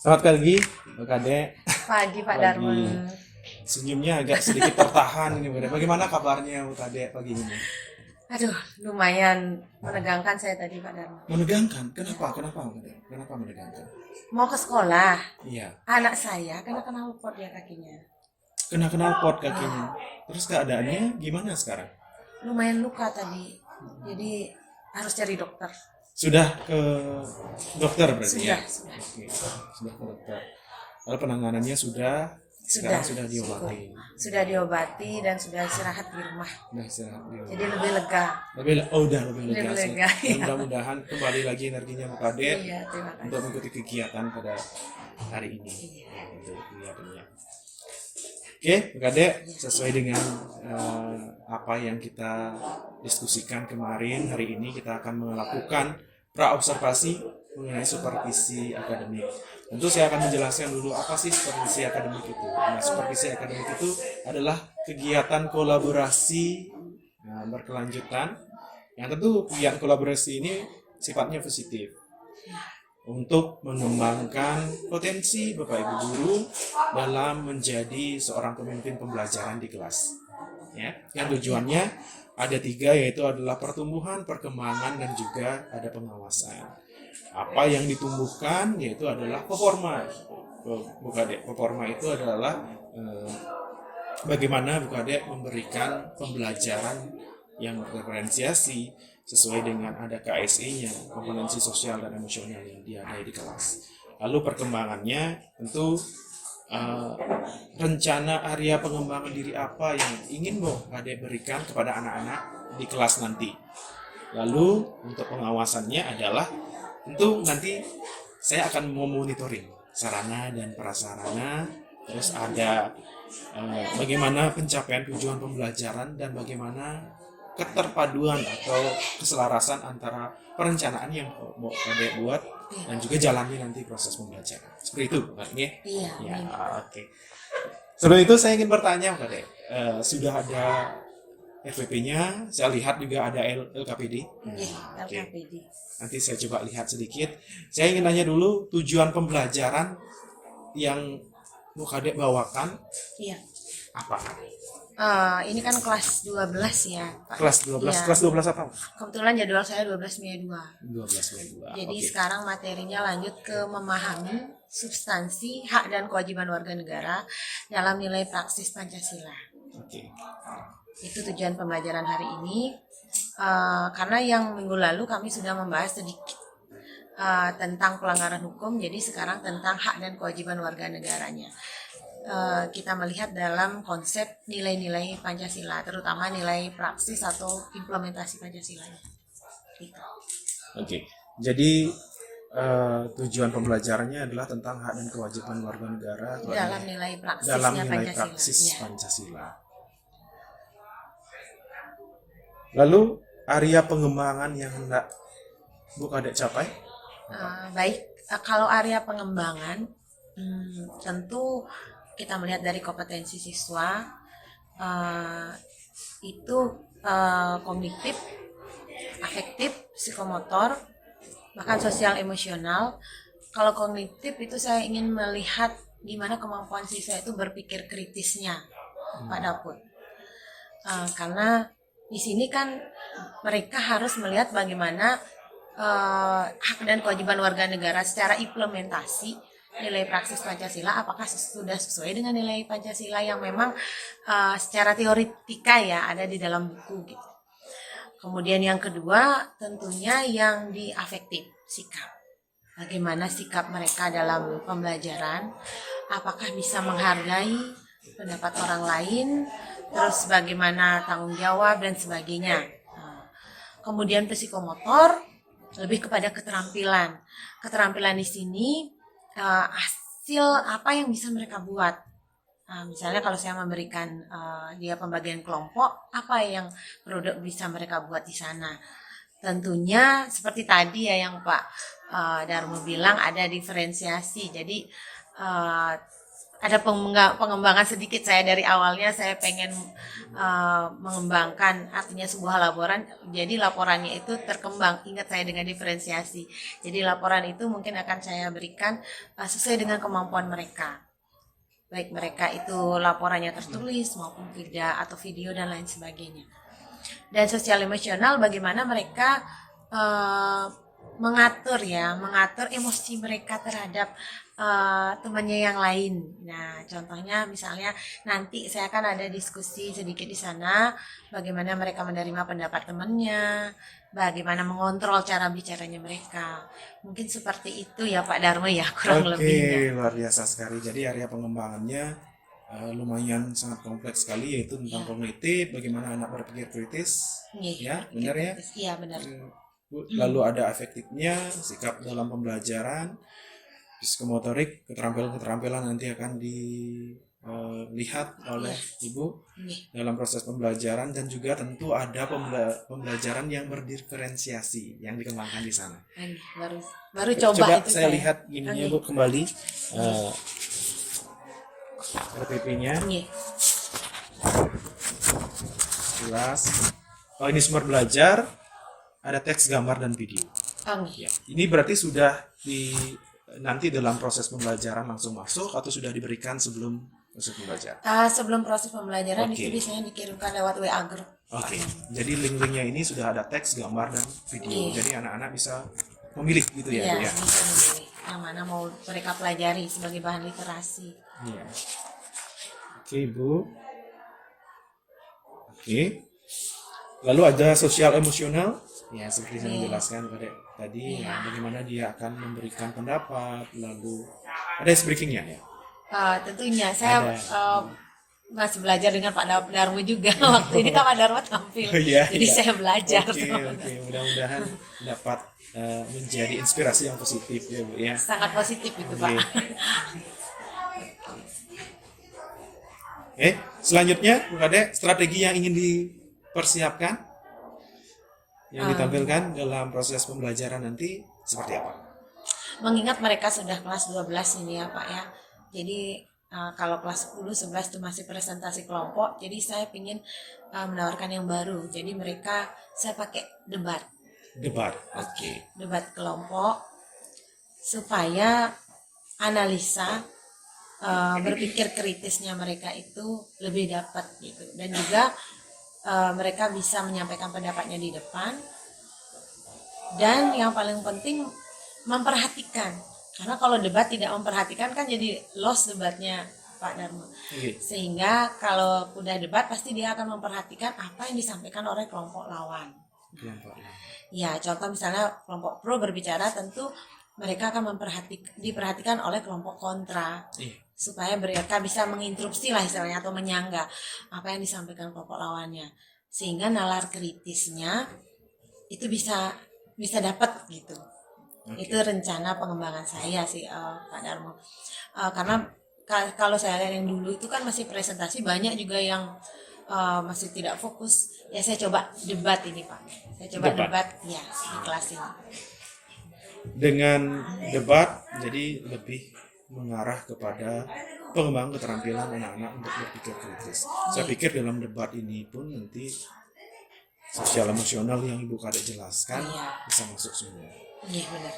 Selamat pagi, Pak Kade. Pagi Pak Pagi. Darman. Senyumnya agak sedikit tertahan ini, Pak Kade. Bagaimana kabarnya, Pak Kade, pagi ini? Aduh, lumayan menegangkan saya tadi Pak Darman. Menegangkan. Kenapa? Kenapa, Pak Kade? Kenapa menegangkan? Mau ke sekolah, Iya. anak saya kena knalpot ya kakinya. Kena knalpot kakinya. Terus keadaannya gimana sekarang? Lumayan luka tadi. Jadi harus cari dokter. Sudah ke dokter berarti ya? Sudah. Oke, sudah ke dokter. Lalu penanganannya sekarang sudah diobati. Sudah diobati dan sudah istirahat di rumah. Sudah istirahat di rumah. Jadi lebih lega. Udah lebih lega. Lebih sih. lega, Dan iya. mudah-mudahan kembali lagi energinya Pak Kade Iya, terima kasih. untuk mengikuti kegiatan pada hari ini. Iya. Untuk kegiatannya. Oke, Pak Kade, sesuai dengan apa yang kita diskusikan kemarin, hari ini kita akan melakukan pra-observasi mengenai supervisi akademik. Tentu saya akan menjelaskan dulu apa sih supervisi akademik itu. Nah, supervisi akademik itu adalah kegiatan kolaborasi berkelanjutan yang tentu kegiatan kolaborasi ini sifatnya positif untuk mengembangkan potensi Bapak Ibu guru dalam menjadi seorang pemimpin pembelajaran di kelas. Ya, yang tujuannya ada 3, yaitu adalah pertumbuhan, perkembangan, dan juga ada pengawasan. Apa yang ditumbuhkan yaitu adalah performa. Performa itu adalah bagaimana Bukadek memberikan pembelajaran yang berdiferensiasi sesuai dengan ada KSE-nya, kompetensi sosial dan emosional yang diadai di kelas. Lalu perkembangannya tentu rencana area pengembangan diri apa yang ingin Bukadek berikan kepada anak-anak di kelas nanti. Lalu untuk pengawasannya adalah tentu nanti saya akan memonitoring sarana dan prasarana, terus ada bagaimana pencapaian tujuan pembelajaran dan bagaimana keterpaduan atau keselarasan antara perencanaan yang mau Kade buat dan juga jalannya nanti proses pembelajaran. Seperti itu, Kak. Iya. Ya, oke. Sebelum itu saya ingin bertanya, Kade. Sudah ada FVP-nya, saya lihat juga ada LKPD. Iya, Oke. LKPD. Nanti saya coba lihat sedikit. Saya ingin tanya dulu tujuan pembelajaran yang Bu Kade bawakan Iya. apa? Ini kan kelas 12 ya, Pak. Kelas 12. Iya. Kelas 12 apa? Kebetulan jadwal saya 12 Mei 2. 12 Mei 2. Jadi Oke. sekarang materinya lanjut ke memahami substansi hak dan kewajiban warga negara dalam nilai praksis Pancasila. Oke. Itu tujuan pembelajaran hari ini. Karena yang minggu lalu kami sudah membahas sedikit tentang pelanggaran hukum, jadi sekarang tentang hak dan kewajiban warga negaranya. Kita melihat dalam konsep nilai-nilai Pancasila, terutama nilai praksis atau implementasi Pancasila. Gitu. Oke. Jadi tujuan pembelajarannya adalah tentang hak dan kewajiban warga negara Dalam nilai praksisnya dalam nilai Pancasila. praksis Ya. Pancasila. Lalu area pengembangan yang hendak Bu Kade capai? Baik, kalau area pengembangan tentu kita melihat dari kompetensi siswa itu kognitif, afektif, psikomotor, bahkan sosial emosional. Kalau kognitif itu saya ingin melihat gimana kemampuan siswa itu berpikir kritisnya, Pak Daput. Karena di sini kan mereka harus melihat bagaimana hak dan kewajiban warga negara secara implementasi nilai praksis Pancasila, apakah sudah sesuai dengan nilai Pancasila yang memang secara teoretika ya ada di dalam buku gitu. Kemudian yang kedua tentunya yang di afektif, sikap. Bagaimana sikap mereka dalam pembelajaran, apakah bisa menghargai pendapat orang lain, terus bagaimana tanggung jawab dan sebagainya. Kemudian psikomotor lebih kepada keterampilan. Keterampilan di sini hasil apa yang bisa mereka buat. Misalnya kalau saya memberikan dia pembagian kelompok, apa yang bisa mereka buat di sana. Tentunya seperti tadi ya yang Pak Darmo bilang ada diferensiasi. Jadi ada pengembangan sedikit. Saya dari awalnya saya pengen mengembangkan artinya sebuah laporan, jadi laporannya itu terkembang. Ingat saya dengan diferensiasi, jadi laporan itu mungkin akan saya berikan sesuai dengan kemampuan mereka, baik mereka itu laporannya tertulis maupun tidak atau video dan lain sebagainya. Dan sosial emosional, bagaimana mereka mengatur emosi mereka terhadap temannya yang lain. Nah, contohnya misalnya nanti saya akan ada diskusi sedikit di sana, bagaimana mereka menerima pendapat temannya, bagaimana mengontrol cara bicaranya mereka. Mungkin seperti itu ya Pak Darmo ya, kurang lebihnya. Oke, luar biasa sekali. Jadi area pengembangannya lumayan sangat kompleks sekali, yaitu tentang kognitif, bagaimana anak berpikir kritis, ya, benar ya? Iya, benar. Lalu ada afektifnya, sikap dalam pembelajaran, psikomotorik, keterampilan-keterampilan nanti akan dilihat oleh Ibu dalam proses pembelajaran, dan juga tentu ada pembelajaran yang berdiferensiasi yang dikembangkan di sana. Baru coba itu saya lihat ininya Bu kembali RPP-nya. Jelas. Oh, ini sumber belajar, ada teks, gambar, dan video. Ya. Ini berarti sudah nanti dalam proses pembelajaran langsung masuk atau sudah diberikan sebelum proses pembelajaran? Sebelum proses pembelajaran itu biasanya dikirimkan lewat WA Group. Oke. Jadi link-linknya ini sudah ada teks, gambar, dan video. Jadi anak-anak bisa memilih gitu ya, Bu ya. Bisa memilih yang mana mau mereka pelajari sebagai bahan literasi. Iya. Oke, Bu. Oke. Lalu ada sosial emosional. Ya, seperti saya menjelaskan tadi, bagaimana dia akan memberikan pendapat, lalu ada ice breakingnya ya? Tentunya, saya masih belajar dengan Pak Darmo juga. Waktu ini Pak Darmo tampil, jadi saya belajar. Oke, mudah-mudahan dapat menjadi inspirasi yang positif ya Bu ya. Sangat positif itu Pak. Selanjutnya Bu Kade, strategi yang ingin dipersiapkan yang ditampilkan dalam proses pembelajaran nanti seperti apa? Mengingat mereka sudah kelas 12 ini ya Pak ya. Jadi kalau kelas 10, 11 itu masih presentasi kelompok. Jadi saya ingin menawarkan yang baru. Jadi saya pakai debat. Debat, oke. Debat kelompok supaya analisa berpikir kritisnya mereka itu lebih dapat gitu. Dan juga mereka bisa menyampaikan pendapatnya di depan, dan yang paling penting memperhatikan, karena kalau debat tidak memperhatikan kan jadi lost debatnya Pak Darmo. Sehingga kalau udah debat pasti dia akan memperhatikan apa yang disampaikan oleh kelompok lawan. Ya, contoh misalnya kelompok pro berbicara, tentu mereka akan diperhatikan oleh kelompok kontra. Supaya mereka bisa menginterupsi lah istilahnya, atau menyangga apa yang disampaikan kelompok lawannya, sehingga nalar kritisnya itu bisa dapat gitu. Itu rencana pengembangan saya sih Pak Darmo. Karena kalau saya lihat yang dulu itu kan masih presentasi, banyak juga yang masih tidak fokus. Ya saya coba debat ini Pak. Saya coba debat ya di kelas ini. Dengan debat jadi lebih mengarah kepada pengembangan keterampilan anak-anak untuk berpikir kritis. Saya pikir dalam debat ini pun nanti sosial emosional yang Ibu Kade jelaskan bisa masuk semua. Iya benar.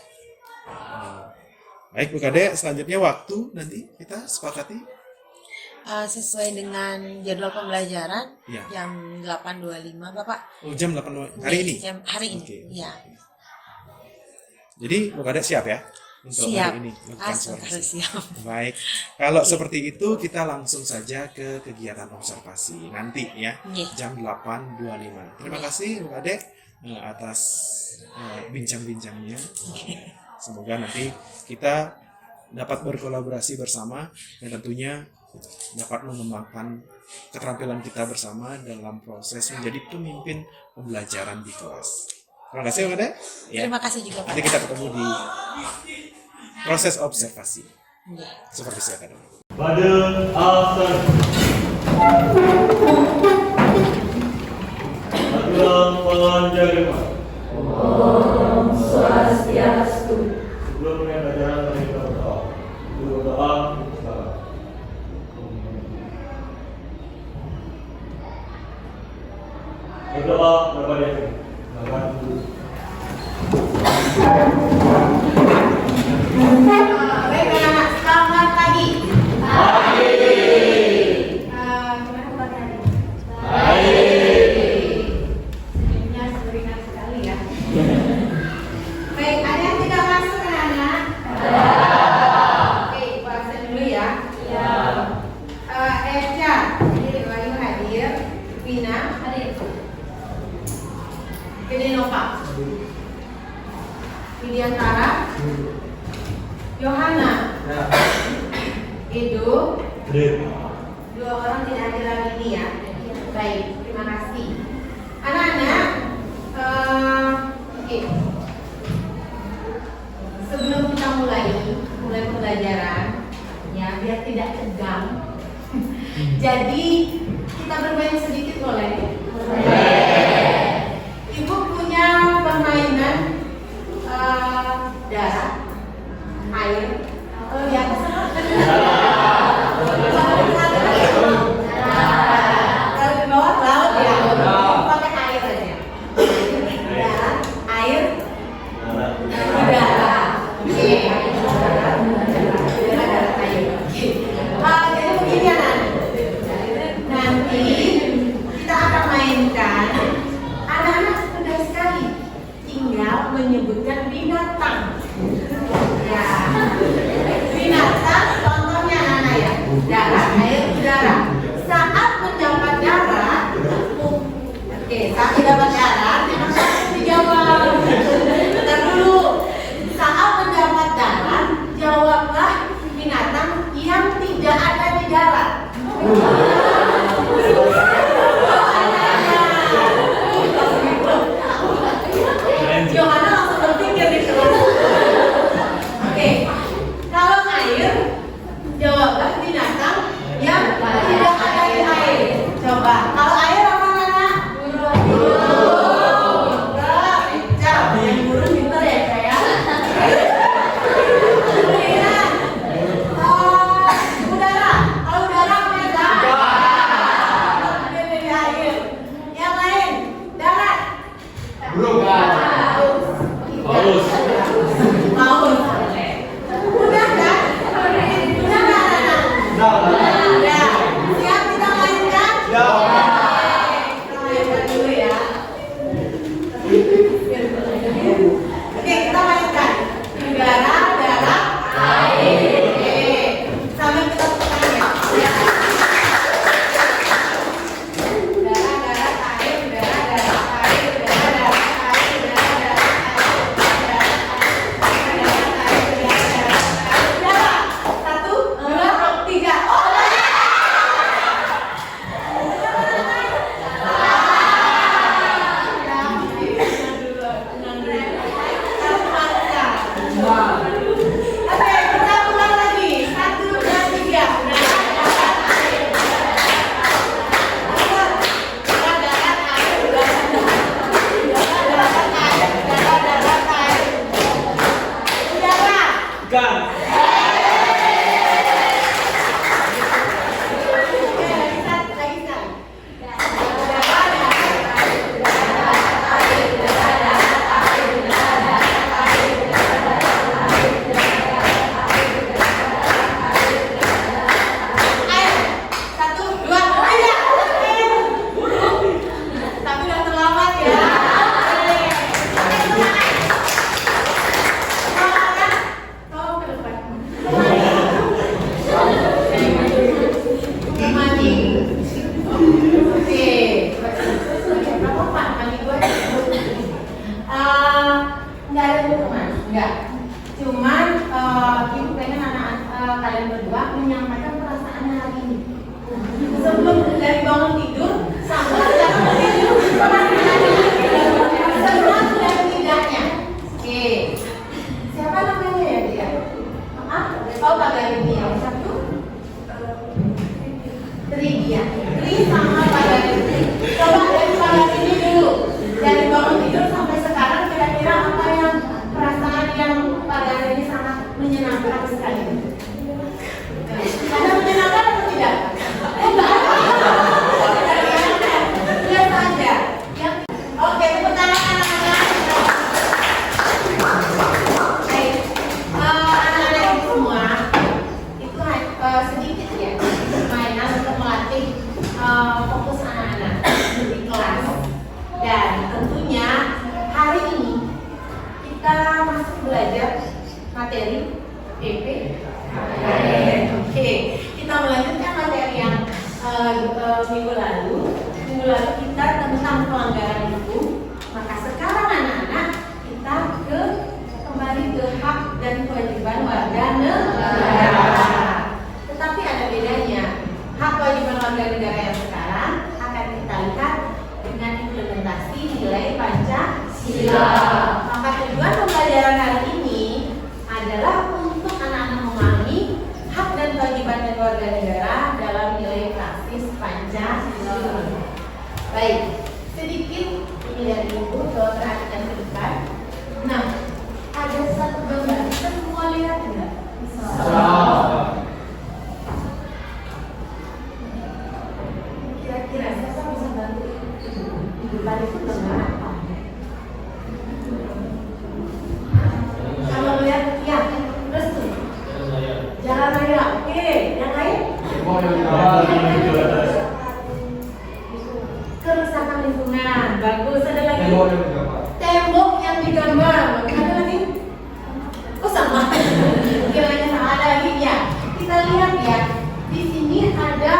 Baik Bu Kade, selanjutnya waktu nanti kita sepakati sesuai dengan jadwal pembelajaran jam 8.25 Bapak. Oh, jam 8 hari ini? Hari ini. Okay. Ya. Jadi Bu Kade siap ya? Untuk hari ini siap. Baik, kalau seperti itu kita langsung saja ke kegiatan observasi nanti ya, jam 8.25. Terima kasih Bu Kade atas bincang-bincangnya. Semoga nanti kita dapat berkolaborasi bersama dan tentunya dapat mengembangkan keterampilan kita bersama dalam proses menjadi pemimpin pembelajaran di kelas. Terima kasih Bu Kade. Terima kasih juga Pak. Nanti kita ketemu di proses observasi. Seperti saya tadi. Pada asal Salam Panjangima. Om Swastiastu. Sebelum pelajaran kita berdoa. Berdoa. Berdoa kepada Tuhan. Baik anak-anak, selamat pagi. Pagi. Gimana kabar hari? Baik. Senyumnya seringan sekali ya. Baik, ada yang tidak masuk anak-anak? Oke, Ibu absen dulu ya. Iya. Esya, jadi Wahyu hadir. Vina hadir. Nova. Widiantara. Yohana. Edo. Dua orang tidak hadir lagi nih ya. Baik, terima kasih. Anak-anak, oke. Sebelum kita mulai pembelajaran, ya biar tidak tegang. Jadi kita bermain sedikit boleh? Ibu punya permainan darah, air. Kalau di atas kalau di bawah laut ya, pakai air aja. Darah, air, udara. Oke. Darah, air. Jadi begini anak. Nanti kita akan mainkan. Anak-anak mudah sekali. Tinggal menyebutkan binatang. Ya. Binatang contohnya anak-anak ya. Darah, air, udara. Saat mendapat darat, saat mendapat darat, harus dijawab. Bentar dulu. Saat mendapat darat, jawablah binatang yang tidak ada di darat. Yohana langsung berpikir di kelas. Oke, kalau air, jawablah binatang yang tidak ada di air. Coba, kalau air apa Nana? Burung. Yang burung pintar ya saya. Kemudian, udara. Kalau udara apa ya? Ada di air. Yang lain, darat. Paus. Paus. Udah kan? Udah nggak, Nana? Udah. Siap kita mainkan? fokus anak-anak di kelas. Dan tentunya hari ini kita masuk belajar materi PP. Oke, kita melanjutkan materi yang minggu lalu. Minggu lalu kita tentang pelanggaran hukum. Maka sekarang anak-anak kita kembali ke hak dan kewajiban warga negara. Tetapi ada bedanya. Hak kewajiban warga negara yang sekarang akan kita lihat dengan implementasi nilai Pancasila. Maka tujuan pembelajaran hari ini adalah untuk anak-anak memahami hak dan kewajiban warga negara dalam nilai praktis Pancasila. Baik, sedikit ini dari Ibu, coba perhatikan ke depan. Nah, ada satu gambar, kita semua lihat enggak? Bisa. Kira-kira siapa bisa bantu Ibu tadi itu gambar apa? Kalau lihat, ya, terus tuh. Jalan raya, oke. Yang lain? Kerusakan lingkungan, bagus. Ada lagi? Tembok yang digambar. Ada lagi? Oh sama. Kiranya sama, ada lagi ya. Kita lihat ya. Di sini ada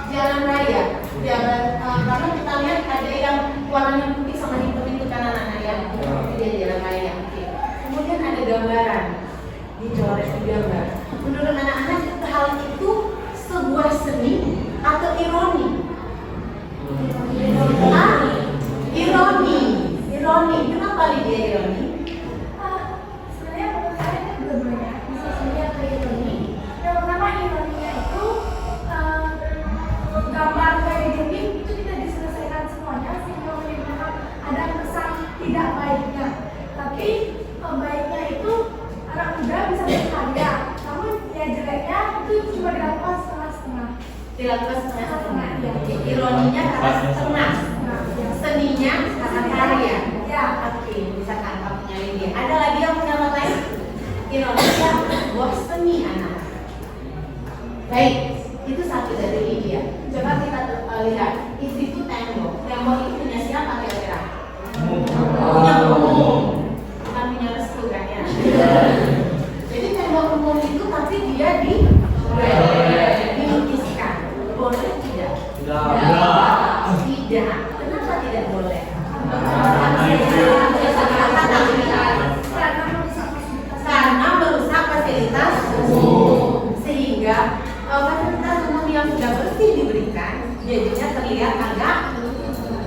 jalan raya. Karena kita lihat ada yang warnanya putih sama hitam itu kan anak-anak ya. Itu dia jalan raya. Oke. Kemudian ada gambaran, dicoret di gambar. Menurut anak-anak hal itu sebuah seni atau ironi? Ironi. Kenapa dia ironi? Sebenarnya menurut saya itu dua-duanya bisa seni atau ironi. Yang pertama ironinya itu gambar kayak gini itu tidak diselesaikan semuanya sehingga menimbulkan ada kesan tidak baiknya. Tapi baiknya itu anak muda bisa berkarya. Namun ya jeleknya itu cuma dilakukan setengah-setengah. Dilakukan setengah-setengah. Ironinya karena setengah. Seninya karena karya. Ya. Oke, bisa tangkapnya Lydia. Ada lagi yang punya nama lain? Ironinya buah seni anak. Baik, itu satu dari Lydia. Coba kita lihat. Itu tembok. Tembok itu punya siapa kira-kira? Punya umum. Bukan punya restu kan ya? Jadi tembok umum itu tapi dia dilukiskan. Boleh tidak? Tidak. Kenapa tidak boleh? Karena merusak fasilitas umum. Sehingga fasilitas umum yang sudah bersih diberikan jadinya terlihat agak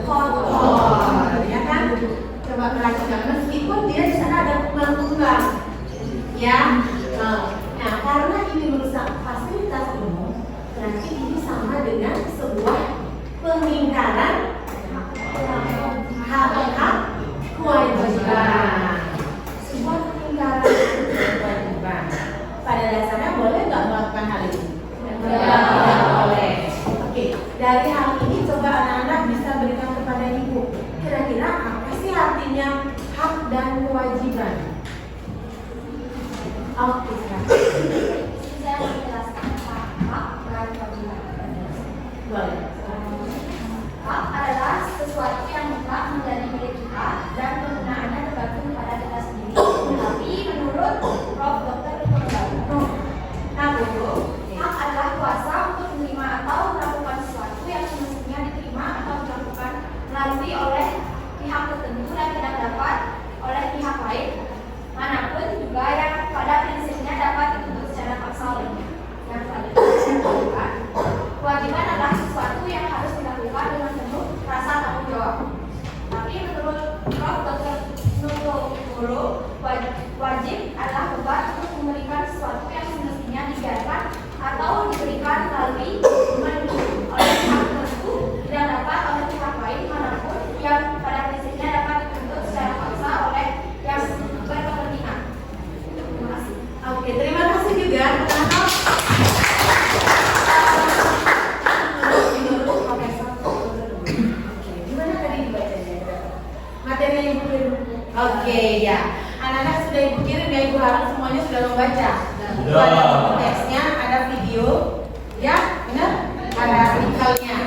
kotor, ya kan? Coba perhatikan, meskipun dia di sana ada tunggang, ya. Nah, karena ini merusak fasilitas umum, berarti ini sama dengan sebuah pengingkaran hak kewajiban. Sebuah pengingkaran kewajiban. Pada dasarnya boleh nggak melakukan hal ini? Tidak boleh. Oke, dari hal ini coba anak-anak bisa berikan kepada ibu. Kira-kira apa sih artinya hak dan kewajiban? Oke, silakan. Saya menjelaskan hak dan kewajiban. Boleh. Hak adalah sesuatu yang mutlak menjadi milik kita dan penggunaannya tergantung pada kita sendiri. Tapi menurut Prof. Dr. Hak adalah kuasa untuk menerima atau melakukan sesuatu yang semestinya diterima atau dilakukan melalui oleh pihak tertentu dan tidak dapat oleh pihak lain manapun juga yang pada prinsipnya dapat dituntut secara paksa olehnya. Yang selanjutnya, kewajiban adalah sesuatu yang harus dilakukan dengan penuh rasa tanggung jawab. Tapi menurut Prof. Dr. Nurul, wajib adalah beban untuk memberikan sesuatu yang semestinya dibiarkan atau diberikan melalui oleh pihak tertentu tidak dapat oleh pihak lain manapun yang pada prinsipnya dapat dituntut secara paksa oleh yang berkepentingan. Terima kasih. Oke, terima kasih juga. Gimana tadi dibacanya? Materi yang Ibu kirim. Oke, ya. Anak-anak sudah Ibu kirim ya, Ibu harap semuanya sudah membaca. Itu ada teksnya, ada video, ya, benar? Ada artikelnya.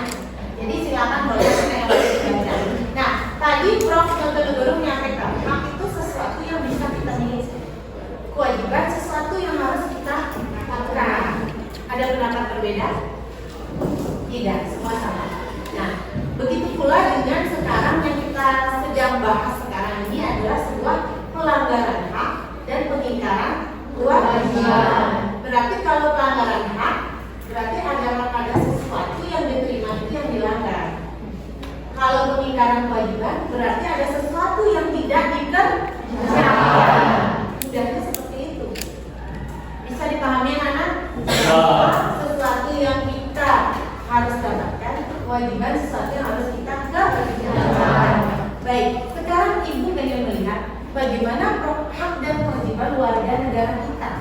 lingkaran kewajiban, berarti ada sesuatu yang tidak dikerjakan. Mudahnya seperti itu. Bisa dipahami anak-anak? Sesuatu yang kita harus dapatkan, kewajiban sesuatu yang harus kita kerjakan. Baik, sekarang ibu ingin melihat bagaimana hak dan kewajiban warga negara kita.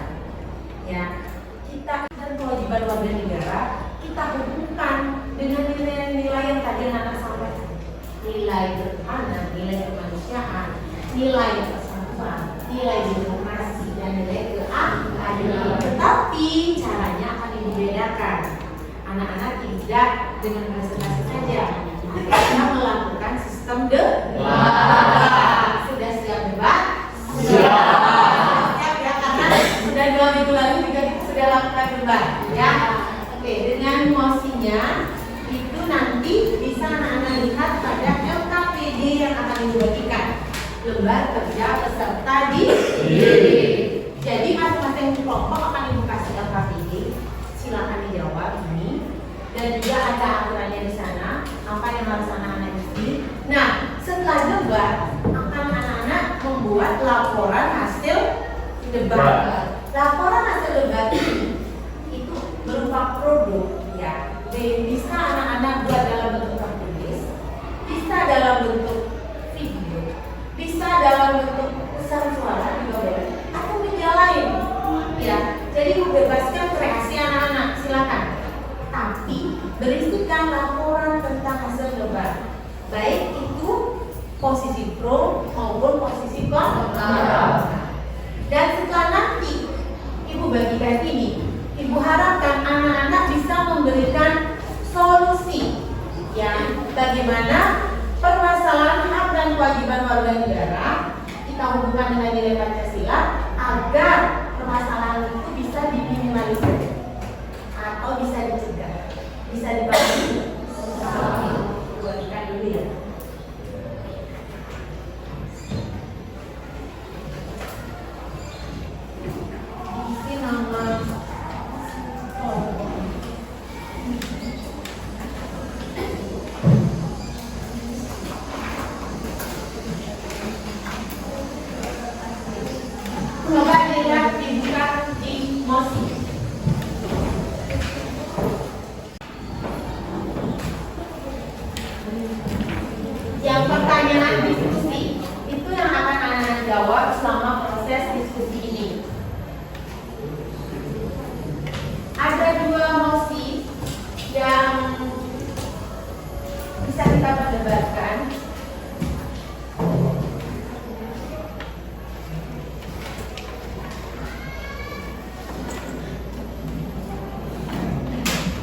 Ya, kita dan kewajiban warga negara kita hubungkan dengan nilai-nilai yang tadi anak sampaikan. Nilai beranak, nilai kemanusiaan, nilai persatuan, nilai demokrasi, dan nilai keadilan. Tetapi caranya akan dibedakan. Anak-anak tidak dengan presentasi saja. Kita melakukan sistem debat. Sudah siap debat? Siap ya, karena sudah 2 minggu lalu juga kita sudah lakukan debat ya. Oke, dengan mosinya itu nanti bisa anak-anak lihat pada LKPD yang akan dibagikan, lembar kerja peserta didik. Jadi masing-masing kelompok akan ibu kasih LKPD, silakan dijawab ini, dan juga ada aturannya di sana apa yang harus anak-anak isi. Nah, setelah debat akan anak-anak membuat laporan hasil debat. Laporan hasil debat ini itu berupa produk ya. Bisa anak-anak buat dalam bentuk tertulis, bisa dalam bentuk video, bisa dalam bentuk pesan suara juga boleh, atau media lain ya. Jadi membebaskan kreasi anak-anak, silakan. Tapi berisikan laporan tentang hasil debat, baik itu posisi pro maupun posisi kontra. Dan setelah nanti ibu bagikan ini, ibu harapkan anak-anak bisa memberikan solusi ya, bagaimana permasalahan hak dan kewajiban warga negara kita hubungkan dengan nilai Pancasila agar permasalahan itu bisa diminimalisir atau bisa dicegah, bisa dibagi. Buatkan dulu ya. Isi nama coba dilihat dibuka di mosi. Yang pertanyaan diskusi itu yang akan anak jawab selama proses diskusi ini. Ada 2 mosi yang bisa kita perdebatkan.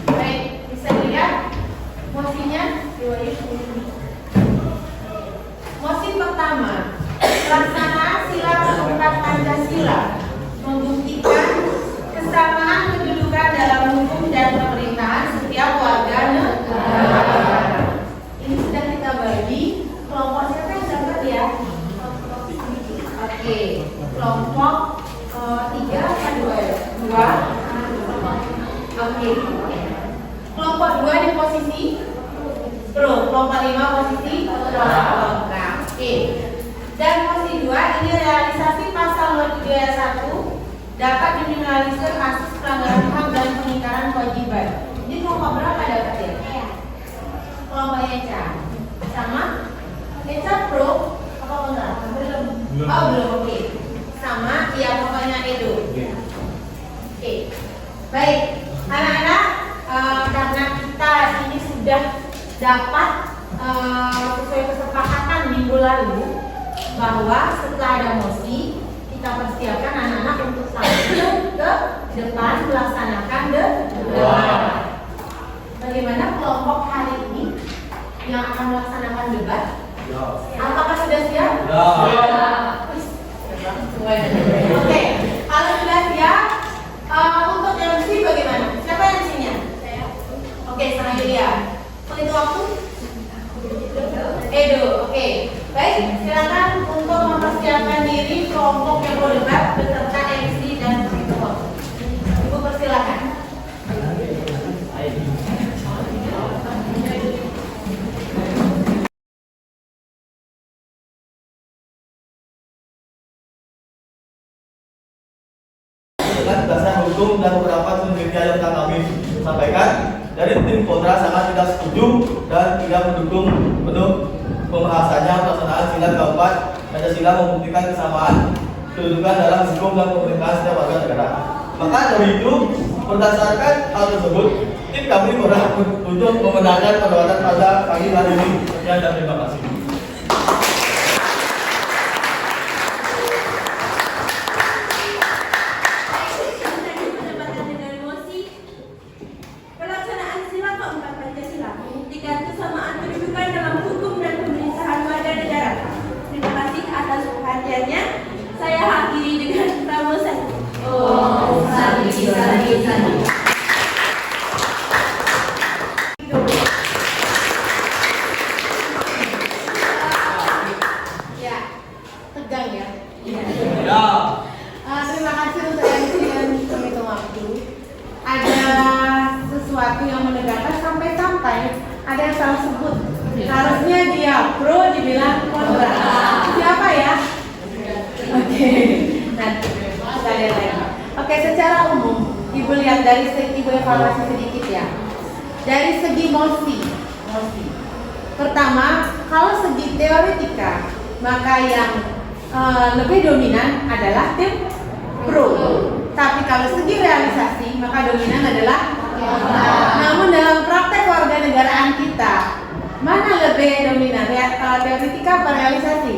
Baik, bisa dilihat mosinya. Mosi pertama, pelaksanaan sila keempat Pancasila membuktikan kesamaan kedudukan dalam hukum dan pemerintahan setiap warga negara. Ini sudah kita bagi. Kelompok siapa yang dapat ya? Oke, kelompok 3 atau 2 ya? 2. Oke. Kelompok 2 di posisi pro, kelompok 5 posisi kontra. Oke. Dan posisi 2 ini realisasi pasal 27 ayat 1 dapat diminimalisir kasus pelanggaran hak dan pengingkaran kewajiban. Ini kelompok berapa dapat ya? Kelompok ECA sama ECA pro apa enggak? Belum. Oh belum, oke. Sama ya pokoknya Edo. Oke. Baik, anak-anak, karena kita ini sudah dapat sesuai kesepakatan minggu lalu bahwa setelah ada mosi kita persiapkan anak-anak untuk tampil ke depan melaksanakan debat. Bagaimana kelompok hari ini yang akan melaksanakan debat? Apakah sudah siap? Oke, kalau sudah siap, untuk MC bagaimana? Siapa MC-nya? Oke, sama Yulia. Untuk waktu? Edo, oke. Baik, silakan untuk mempersiapkan diri kelompok yang mau debat beserta MC dan penghitung. Ibu persilakan. dengan dasar hukum dan beberapa penelitian yang telah kami sampaikan, dari tim kontra sangat tidak setuju dan tidak mendukung penuh pembahasannya pelaksanaan sila keempat Pancasila membuktikan kesamaan kedudukan dalam hukum dan pemerintahan setiap warga negara. Maka dari itu, berdasarkan hal tersebut, tim kami berhak untuk memenangkan perdebatan pada pagi hari ini. Sekian dan terima kasih. Pelaksanaan sila keempat Pancasila membuktikan kesamaan kedudukan dalam hukum dan pemerintahan warga negara. Terima kasih atas perhatiannya. Saya akhiri dengan pramosan. Ya, tegang ya. Ya. Terima kasih untuk MC dan penghitung waktu. Ada sesuatu yang menegakkan sampai-sampai ada yang salah sebut. Harusnya dia pro dibilang kontra. Siapa ya? Oke. Nanti kita lihat lagi. Oke, secara umum Ibu lihat dari segi, Ibu evaluasi sedikit ya. Dari segi mosi. Pertama, kalau segi teoretika, maka yang lebih dominan adalah tim pro. Tapi kalau segi realisasi, maka dominan adalah kontra. Namun dalam praktek warga negaraan kita, mana lebih dominan? Teoretika atau realisasi?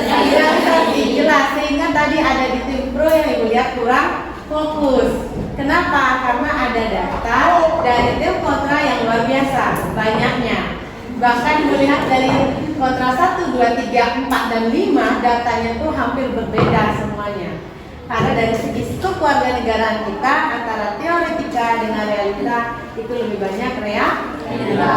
Realisasi, jelas. Sehingga tadi ada di tim pro yang Ibu lihat kurang fokus. Kenapa? Karena ada data dari tim kontra yang luar biasa, banyaknya. Bahkan melihat dari kontra 1, 2, 3, 4, dan 5 datanya tuh hampir berbeda semuanya. Karena dari segi skop warga negaraan kita antara teoretika dengan realita itu lebih banyak realita.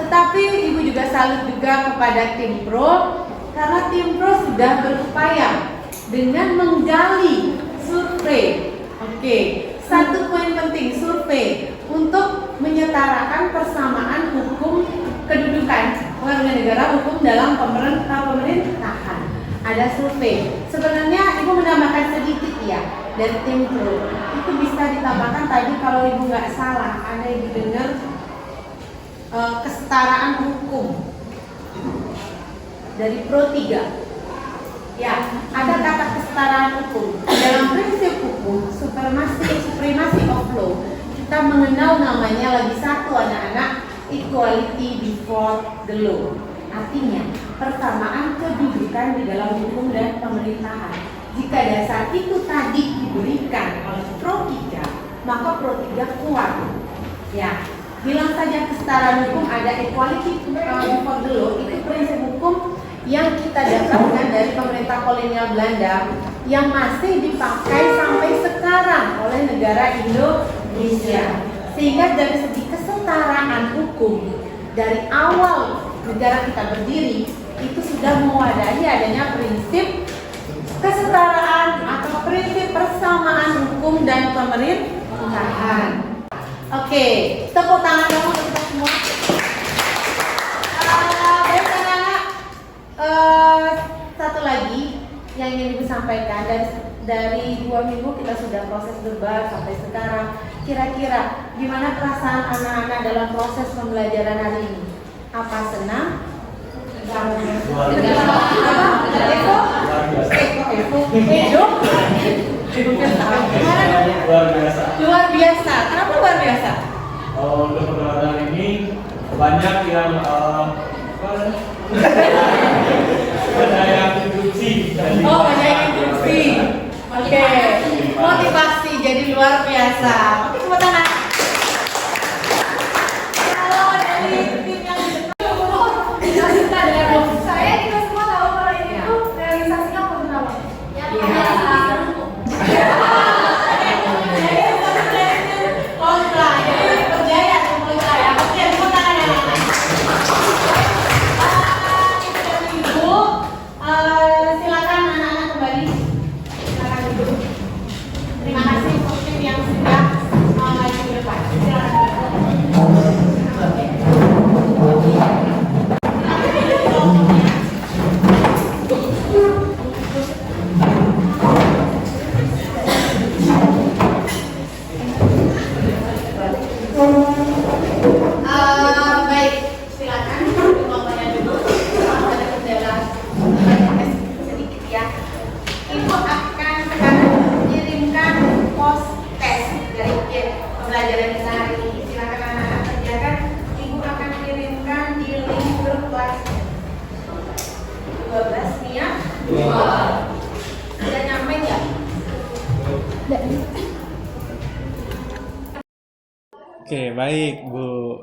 Tetapi Ibu juga salut juga kepada tim pro karena tim pro sudah berupaya dengan menggali survei. Oke, satu poin penting survei untuk menyetarakan persamaan hukum kedudukan warga negara hukum dalam pemerintahan. Ada survei. Sebenarnya Ibu menambahkan sedikit ya dari tim pro. Itu bisa ditambahkan tadi kalau Ibu nggak salah ada yang didengar kesetaraan hukum dari pro 3. Ya, ada kata kesetaraan hukum. Dalam prinsip hukum, supremacy of law, kita mengenal namanya lagi satu anak-anak, equality before the law. Artinya, persamaan kedudukan di dalam hukum dan pemerintahan. Jika dasar itu tadi diberikan oleh pro 3, maka pro 3 kuat. Ya, bilang saja kesetaraan hukum ada equality before the law, itu prinsip hukum yang kita dapatkan dari pemerintah kolonial Belanda yang masih dipakai sampai sekarang oleh negara Indonesia. Sehingga dari segi kesetaraan hukum dari awal negara kita berdiri itu sudah mewadahi adanya prinsip kesetaraan atau prinsip persamaan hukum dan pemerintahan. Oke, tepuk tangan dong untuk kita semua. Satu lagi yang ingin Ibu sampaikan, dari 2 minggu kita sudah proses debat sampai sekarang. Kira-kira gimana perasaan anak-anak dalam proses pembelajaran hari ini? Apa senang? Luar biasa. Kenapa luar biasa? Untuk pertandingan ini banyak yang ada yang instruksi. Oh, banyak yang instruksi. Oke. Motivasi jadi luar biasa. Oke, tepuk tangan. Kalau dari tim yang Saya kita semua tahu kalau ini tuh realisasinya kontra. kontra, jadi percaya atau kontra ya. Oke, tepuk tangan ya. Ibu, silakan anak-anak kembali. Silakan Ibu. Terima kasih untuk tim yang sudah maju. Oke, baik Bu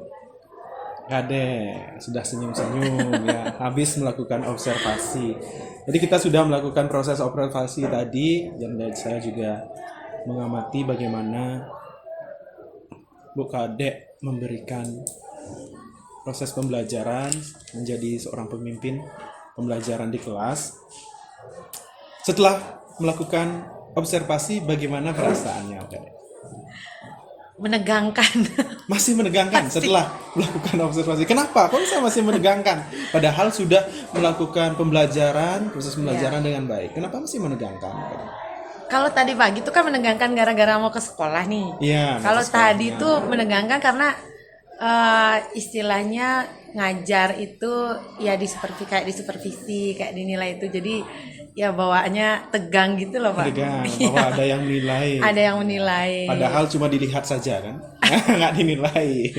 Kade, sudah senyum-senyum ya, habis melakukan observasi. Jadi kita sudah melakukan proses observasi tadi, dan saya juga mengamati bagaimana Bu Kade memberikan proses pembelajaran menjadi seorang pemimpin pembelajaran di kelas. Setelah melakukan observasi, bagaimana perasaannya Kade? Menegangkan. Masih menegangkan setelah melakukan observasi. Kenapa? Kok bisa masih menegangkan? Padahal sudah melakukan pembelajaran, proses pembelajaran dengan baik. Kenapa masih menegangkan? Kalau tadi pagi itu kan menegangkan gara-gara mau ke sekolah nih. Iya. Kalau masuk tadi sekolahnya. itu menegangkan karena istilahnya ngajar itu ya kayak di supervisi, kayak dinilai itu. Jadi ya bawaannya tegang gitu loh Pak. Tegang, Iya. bahwa ada yang menilai. Ada yang menilai. Padahal cuma dilihat saja kan, nggak dinilai.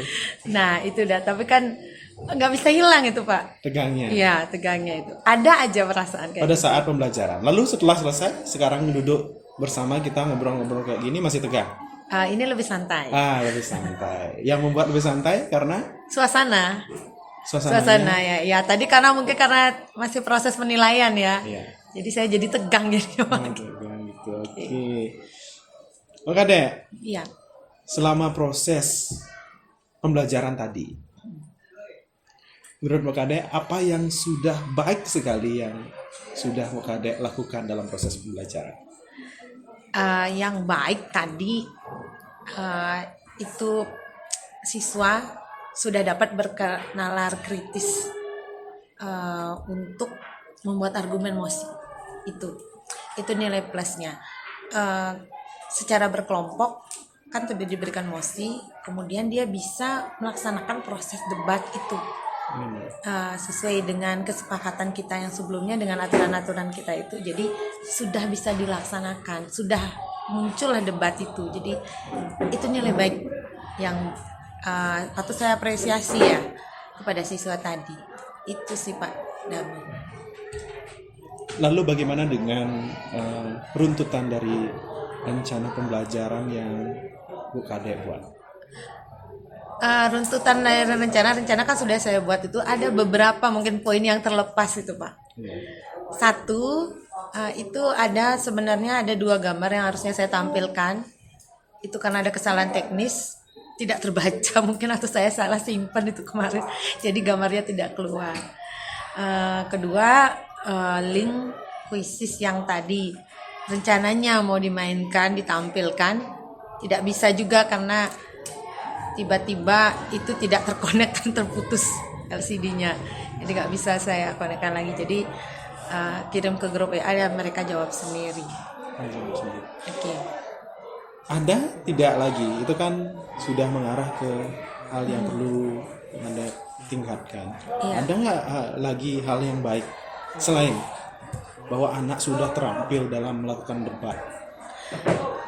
Nah itu dah, tapi kan nggak bisa hilang itu Pak. Tegangnya. Iya tegangnya itu. Ada aja perasaan kayak Pada gitu. saat pembelajaran. Lalu setelah selesai, sekarang duduk bersama kita ngobrol-ngobrol kayak gini masih tegang. Ini lebih santai. Lebih santai. Yang membuat lebih santai karena Suasana suasananya. ya tadi karena mungkin karena masih proses penilaian ya. Iya. Jadi saya jadi tegang jadi Tegang gitu. Oke deh. Iya. Selama proses pembelajaran tadi, menurut Mbak Kade, apa yang sudah baik sekali yang sudah Mbak Kade lakukan dalam proses pembelajaran? Yang baik tadi itu siswa sudah dapat berkenalar kritis untuk membuat argumen mosi. Itu nilai plusnya. Secara berkelompok kan sudah diberikan mosi, kemudian dia bisa melaksanakan proses debat itu sesuai dengan kesepakatan kita yang sebelumnya dengan aturan-aturan kita itu. Jadi sudah bisa dilaksanakan, sudah muncullah debat itu. Jadi itu nilai baik yang patut saya apresiasi ya kepada siswa tadi. Itu sih Pak Damar. Lalu bagaimana dengan runtutan dari rencana pembelajaran yang Bu Kade buat? Runtutan dari rencana kan sudah saya buat itu, ada beberapa mungkin poin yang terlepas itu Pak. Satu, itu sebenarnya ada 2 gambar yang harusnya saya tampilkan. Itu karena ada kesalahan teknis, tidak terbaca mungkin, atau saya salah simpan itu kemarin, jadi gambarnya tidak keluar. Kedua, link kuisis yang tadi rencananya mau dimainkan, ditampilkan, tidak bisa juga karena tiba-tiba itu tidak terkonek dan terputus LCD-nya, jadi nggak bisa saya konekkan lagi. Jadi kirim ke grup WA dan mereka jawab sendiri. Oke. Ada tidak lagi? Itu kan sudah mengarah ke hal yang perlu Anda tingkatkan. Iya. Ada nggak lagi hal yang baik selain bahwa anak sudah terampil dalam melakukan debat?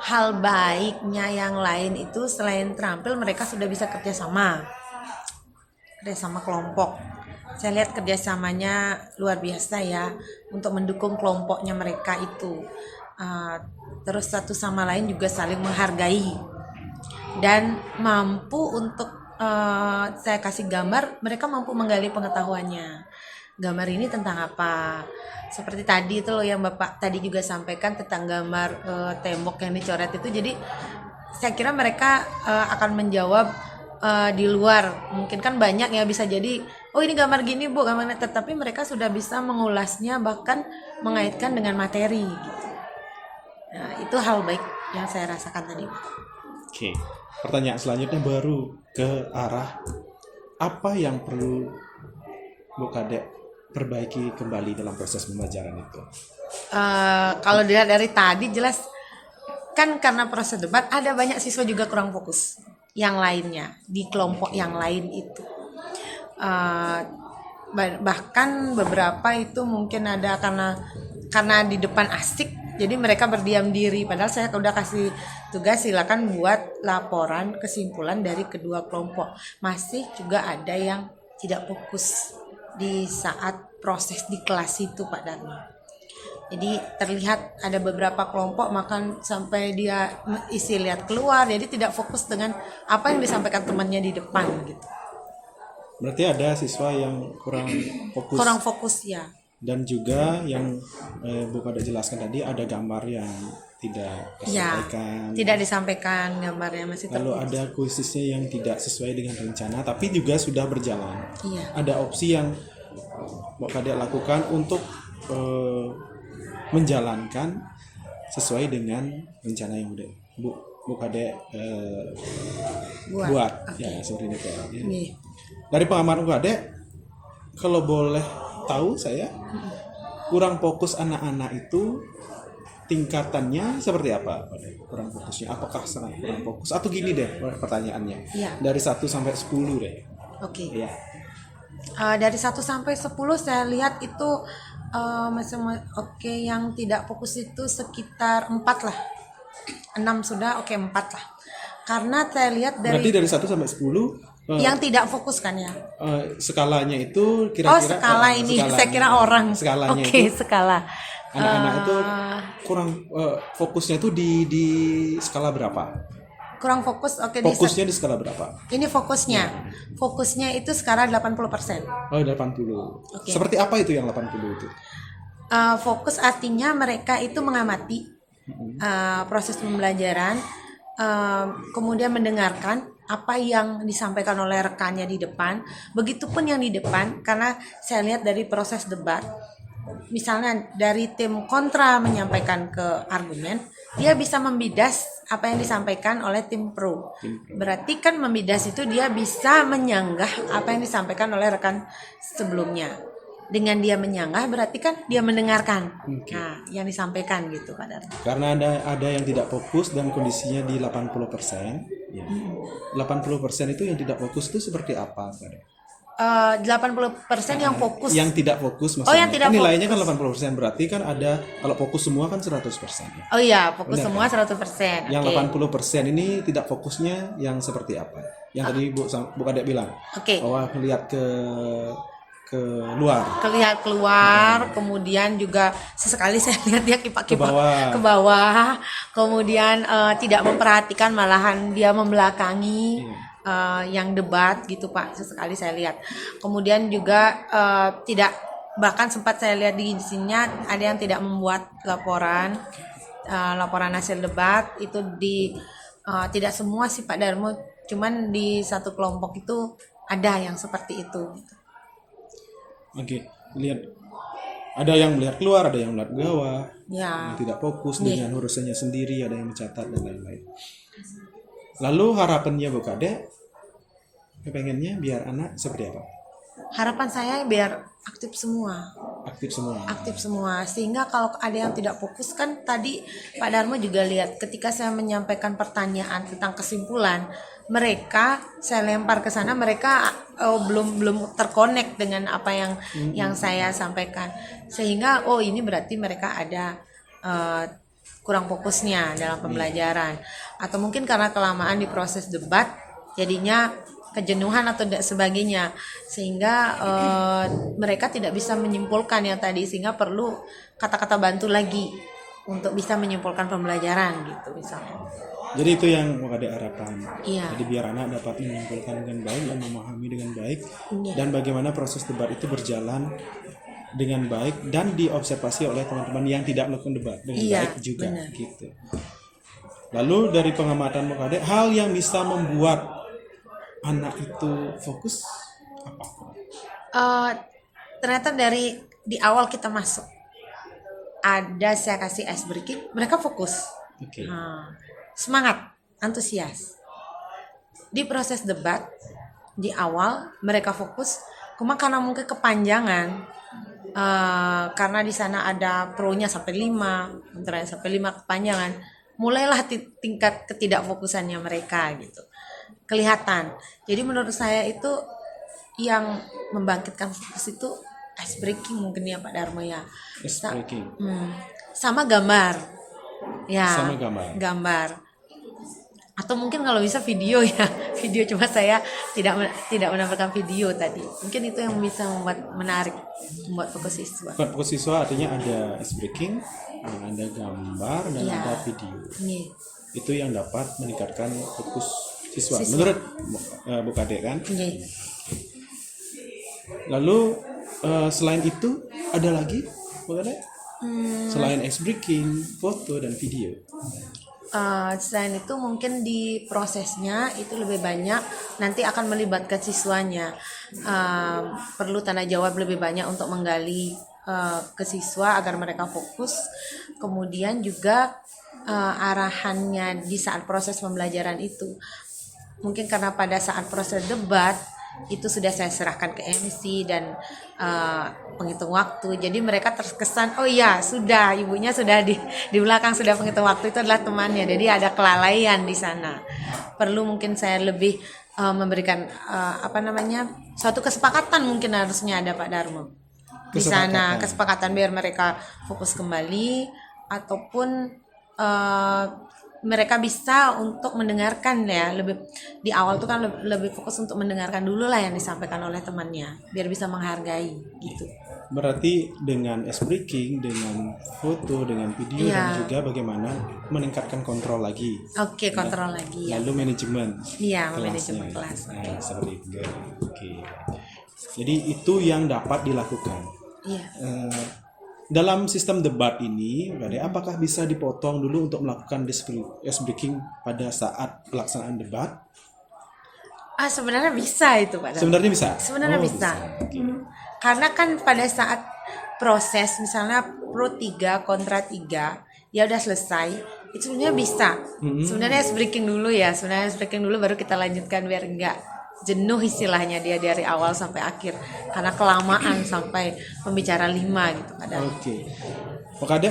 Hal baiknya yang lain itu selain terampil, mereka sudah bisa kerjasama kelompok. Saya lihat kerjasamanya luar biasa ya untuk mendukung kelompoknya mereka itu. Terus satu sama lain juga saling menghargai dan mampu untuk saya kasih gambar, mereka mampu menggali pengetahuannya. Gambar ini tentang apa? Seperti tadi itu loh yang Bapak tadi juga sampaikan tentang gambar tembok yang dicoret itu. Jadi saya kira mereka akan menjawab di luar. Mungkin kan banyak ya, bisa jadi oh ini gambar gini Bu, gambarnya, tetapi mereka sudah bisa mengulasnya bahkan mengaitkan dengan materi gitu. Nah, itu hal baik yang saya rasakan tadi. Oke. Pertanyaan selanjutnya baru ke arah apa yang perlu Bu Kade perbaiki kembali dalam proses pembelajaran itu? Kalau dilihat dari tadi jelas kan karena proses debat ada banyak siswa juga kurang fokus yang lainnya di kelompok yang lain itu. Bahkan beberapa itu mungkin ada karena di depan asik, jadi mereka berdiam diri. Padahal saya udah kasih tugas silakan buat laporan kesimpulan dari kedua kelompok. Masih juga ada yang tidak fokus di saat proses di kelas itu Pak Dharma. Jadi terlihat ada beberapa kelompok makan sampai dia isi lihat keluar, jadi tidak fokus dengan apa yang disampaikan temannya di depan gitu. Berarti ada siswa yang kurang fokus. Kurang fokus ya. Dan juga yang Bu Kade jelaskan tadi ada gambar yang tidak Ya, tersampaikan. tidak disampaikan gambarnya masih Lalu tertutup. ada kuisisnya yang tidak sesuai dengan rencana tapi juga sudah berjalan. Iya. Ada opsi yang Bu Kade lakukan untuk menjalankan sesuai dengan rencana yang udah Bu Kade buat. Oke. Ya, sorry nih Kak. Ya. Nih. Dari pengalaman Bu Kade, kalau boleh tahu saya kurang fokus anak-anak itu tingkatannya seperti apa? Kurang fokusnya apakah sangat kurang fokus atau gini deh pertanyaannya. Iya. Dari 1 sampai 10 deh. Oke. Iya. Dari 1 sampai 10 saya lihat itu oke, yang tidak fokus itu sekitar 4 lah. 6 sudah, oke 4 lah. Karena saya lihat Berarti dari dari 1 sampai 10 yang tidak fokus kan ya. skalanya itu kira-kira skala ini saya kira orang. Skalanya Oke, itu skala. anak-anak itu kurang fokusnya itu di skala berapa? Kurang fokus, oke. Fokusnya di skala berapa? Ini fokusnya. Fokusnya itu sekarang 80%. Oh, 80. Oke. Seperti apa itu yang 80 itu? Fokus artinya mereka itu mengamati proses pembelajaran, kemudian mendengarkan apa yang disampaikan oleh rekannya di depan. Begitupun yang di depan, karena saya lihat dari proses debat, misalnya dari tim kontra menyampaikan ke argumen, dia bisa membidas apa yang disampaikan oleh tim pro. Berarti kan membidas itu dia bisa menyanggah apa yang disampaikan oleh rekan sebelumnya. Dengan dia menyanggah berarti kan dia mendengarkan yang disampaikan gitu Pak Darto. Karena ada yang tidak fokus dan kondisinya di 80%. Ya. 80% itu yang tidak fokus itu seperti apa? 80% yang fokus. Yang tidak fokus maksudnya. Oh, yang tidak kan nilainya fokus. kan 80%, berarti kan ada kalau fokus semua kan 100%. Ya. Oh iya, fokus Benar, semua kan? 100%. Yang Oke. 80% ini tidak fokusnya yang seperti apa? Yang tadi Bu Kade bilang. Oke. Bahwa melihat ke luar. Kelihat keluar, kemudian juga sesekali saya lihat dia kipak-kipak Ke bawah. ke bawah, kemudian tidak memperhatikan, malahan dia membelakangi yang debat gitu Pak, sesekali saya lihat. Kemudian juga tidak, bahkan sempat saya lihat di sininya ada yang tidak membuat laporan hasil debat itu tidak semua sih Pak Darmo, cuman di satu kelompok itu ada yang seperti itu. Oke, lihat. Ada yang melihat keluar, ada yang melihat ke bawah. Ya. Yang tidak fokus Nih. dengan urusannya sendiri, ada yang mencatat dan lain-lain. Lalu harapannya Bu Kade, kepengennya biar anak seperti apa? Harapan saya biar aktif semua. Aktif semua, sehingga kalau ada yang tidak fokus, kan tadi Pak Darmo juga lihat ketika saya menyampaikan pertanyaan tentang kesimpulan, mereka saya lempar ke sana, mereka belum terkonek dengan apa yang saya sampaikan, sehingga ini berarti mereka ada kurang fokusnya dalam pembelajaran, atau mungkin karena kelamaan di proses debat jadinya kejenuhan atau sebagainya, sehingga mereka tidak bisa menyimpulkan yang tadi, sehingga perlu kata-kata bantu lagi untuk bisa menyimpulkan pembelajaran gitu misalnya. Jadi itu yang mau ada harapan. Iya. Jadi biar anak dapat menyimpulkan dengan baik dan memahami dengan baik, Iya. dan bagaimana proses debat itu berjalan dengan baik dan diobservasi oleh teman-teman yang tidak melakukan debat dengan Iya, baik juga benar. gitu. Lalu dari pengamatan Mbak Kade, hal yang bisa membuat anak itu fokus apa? Ternyata dari di awal kita masuk ada saya kasih ice breaking, mereka fokus. Oke. Semangat, antusias. Di proses debat di awal mereka fokus, cuma karena mungkin kepanjangan, karena di sana ada pro-nya sampai 5, kontranya sampai 5, kepanjangan, mulailah tingkat ketidakfokusannya mereka gitu kelihatan. Jadi menurut saya itu yang membangkitkan fokus itu ice breaking mungkin ya Pak Darmo ya. Ice breaking. Sama gambar. Ya. Sama gambar. Atau mungkin kalau bisa video ya, video, cuma saya tidak menampilkan video tadi. Mungkin itu yang bisa membuat fokus siswa. Bukan fokus siswa artinya ada ice breaking, ada gambar, dan Iya. ada video. Iya. Itu yang dapat meningkatkan fokus siswa. Siswa. Menurut Bu Kade kan? Iya. Lalu selain itu ada lagi Bu Kade? Selain ice breaking, foto dan video. Selain itu mungkin di prosesnya itu lebih banyak nanti akan melibatkan siswanya. Perlu tanda jawab lebih banyak untuk menggali ke siswa agar mereka fokus. Kemudian juga arahannya di saat proses pembelajaran itu. Mungkin karena pada saat proses debat itu sudah saya serahkan ke MC dan penghitung waktu, jadi mereka terkesan oh iya sudah, ibunya sudah di belakang sudah penghitung waktu, itu adalah temannya, jadi ada kelalaian di sana. Perlu mungkin saya lebih memberikan suatu kesepakatan, mungkin harusnya ada Pak Darmo di sana, kesepakatan biar mereka fokus kembali, ataupun mereka bisa untuk mendengarkan ya, lebih di awal tuh kan lebih fokus untuk mendengarkan dulu lah yang disampaikan oleh temannya biar bisa menghargai gitu. Berarti dengan ice breaking, dengan foto, dengan video, dan juga bagaimana meningkatkan kontrol lagi. Oke, kontrol lagi ya. Lalu manajemen. Iya, kelasnya. manajemen kelas. Nah, seperti itu. Oke. Jadi itu yang dapat dilakukan. Iya. Dalam sistem debat ini, apakah bisa dipotong dulu untuk melakukan ice breaking pada saat pelaksanaan debat? Sebenarnya bisa itu Pak. Sebenarnya bisa? Sebenarnya bisa. Oke. Karena kan pada saat proses misalnya pro 3 kontra 3 ya udah selesai, itu sebenarnya bisa. Sebenarnya ice breaking dulu ya, baru kita lanjutkan biar enggak jenuh istilahnya dia dari awal sampai akhir karena kelamaan sampai pembicara 5 gitu kadang. Oke. Bu Kade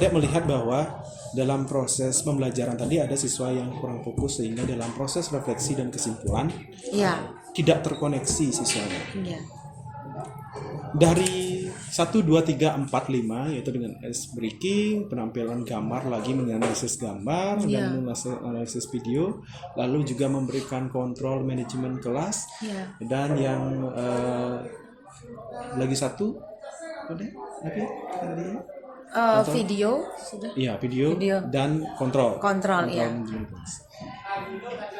melihat bahwa dalam proses pembelajaran tadi ada siswa yang kurang fokus sehingga dalam proses refleksi dan kesimpulan Iya. tidak terkoneksi siswanya. Iya. Dari 1, 2, 3, 4, 5 yaitu dengan ice breaking, penampilan gambar lagi menganalisis gambar dan menganalisis video, lalu juga memberikan kontrol manajemen kelas, dan yang lagi satu udah lagi tadi Video sudah. iya video dan kontrol Iya. manajemen kelas.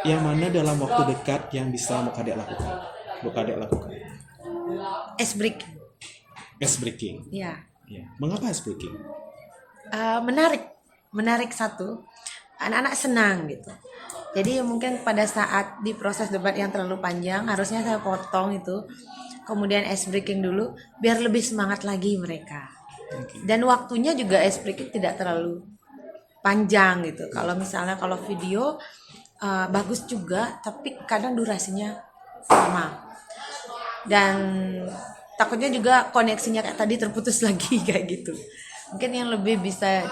Yang mana dalam waktu dekat yang bisa Bu Kade lakukan? Ice breaking. Ice breaking. Iya. Ya. Mengapa ice breaking? Menarik satu, anak-anak senang gitu. Jadi mungkin pada saat di proses debat yang terlalu panjang harusnya saya potong itu, kemudian ice breaking dulu biar lebih semangat lagi mereka. Dan waktunya juga ice breaking tidak terlalu panjang gitu. Kalau misalnya video bagus juga, tapi kadang durasinya lama. Dan takutnya juga koneksinya kayak tadi terputus lagi kayak gitu. Mungkin yang lebih bisa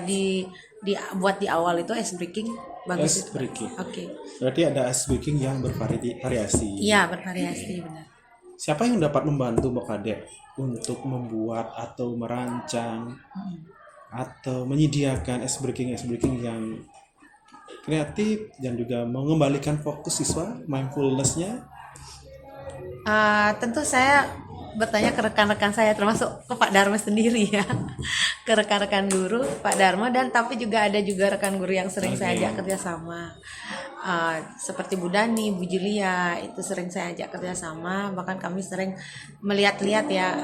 dibuat di awal itu ice breaking bagus. Ice breaking. Oke. Berarti ada ice breaking yang bervariasi. Iya, bervariasi benar. Siapa yang dapat membantu Bu Kade untuk membuat atau merancang atau menyediakan ice breaking yang kreatif dan juga mengembalikan fokus siswa, mindfulness-nya? Tentu saya bertanya ke rekan-rekan saya, termasuk ke Pak Darmo sendiri ya, ke rekan-rekan guru Pak Darmo, dan tapi juga ada rekan guru yang sering saya ajak kerjasama, seperti Bu Dani, Bu Julia, itu sering saya ajak kerjasama. Bahkan kami sering melihat-lihat ya,